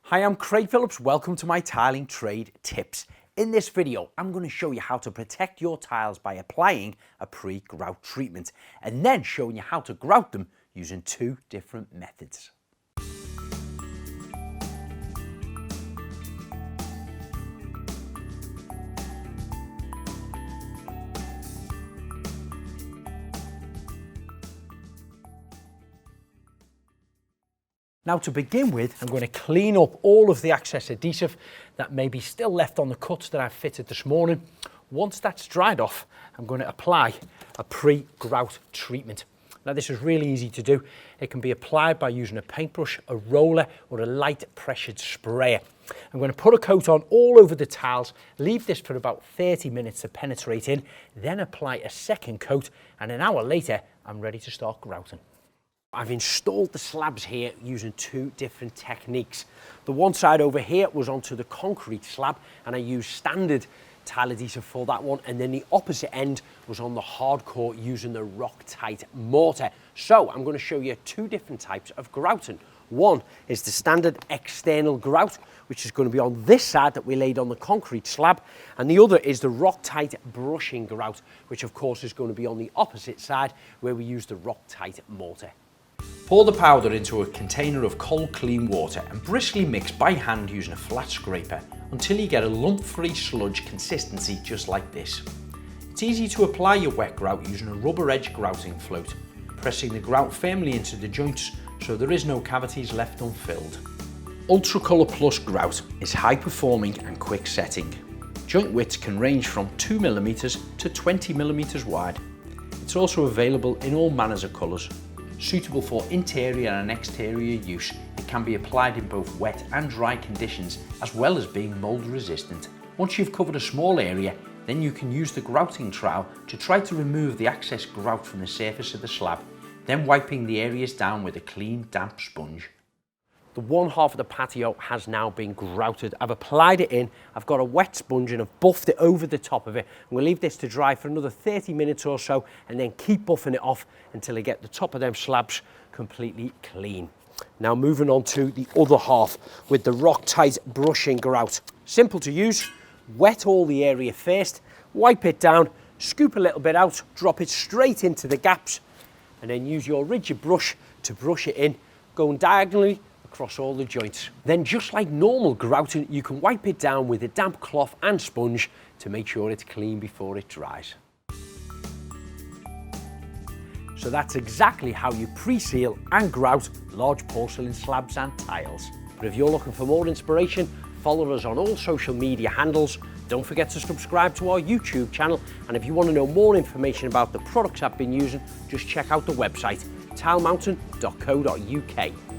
Hi, I'm Craig Phillips. Welcome to my tiling trade tips. In this video, I'm going to show you how to protect your tiles by applying a pre-grout treatment and then showing you how to grout them using two different methods. Now to begin with, I'm going to clean up all of the excess adhesive that may be still left on the cuts that I've fitted this morning. Once that's dried off, I'm going to apply a pre-grout treatment. Now this is really easy to do. It can be applied by using a paintbrush, a roller or a light pressured sprayer. I'm going to put a coat on all over the tiles, leave this for about 30 minutes to penetrate in, then apply a second coat, and an hour later I'm ready to start grouting. I've installed the slabs here using two different techniques. The one side over here was onto the concrete slab and I used standard tile adhesive for that one, and then the opposite end was on the hardcore using the Rock-Tite mortar. So I'm going to show you two different types of grouting. One is the standard external grout, which is going to be on this side that we laid on the concrete slab, and the other is the Rock-Tite brushing grout, which of course is going to be on the opposite side where we use the Rock-Tite mortar. Pour the powder into a container of cold clean water and briskly mix by hand using a flat scraper until you get a lump-free sludge consistency just like this. It's easy to apply your wet grout using a rubber edge grouting float, pressing the grout firmly into the joints so there is no cavities left unfilled. Ultracolor Plus grout is high performing and quick setting. Joint widths can range from 2mm to 20mm wide. It's also available in all manners of colours. Suitable for interior and exterior use, it can be applied in both wet and dry conditions, as well as being mould resistant. Once you've covered a small area, then you can use the grouting trowel to try to remove the excess grout from the surface of the slab, then wiping the areas down with a clean, damp sponge. The one half of the patio has now been grouted. I've applied it in, I've got a wet sponge and I've buffed it over the top of it. We'll leave this to dry for another 30 minutes or so and then keep buffing it off until I get the top of them slabs completely clean. Now moving on to the other half with the Rock-Tite brushing grout. Simple to use, wet all the area first, wipe it down, scoop a little bit out, drop it straight into the gaps and then use your rigid brush to brush it in, going diagonally across all the joints. Then just like normal grouting, you can wipe it down with a damp cloth and sponge to make sure it's clean before it dries. So that's exactly how you pre-seal and grout large porcelain slabs and tiles. But if you're looking for more inspiration, follow us on all social media handles. Don't forget to subscribe to our YouTube channel, and if you want to know more information about the products I've been using, just check out the website tilemountain.co.uk.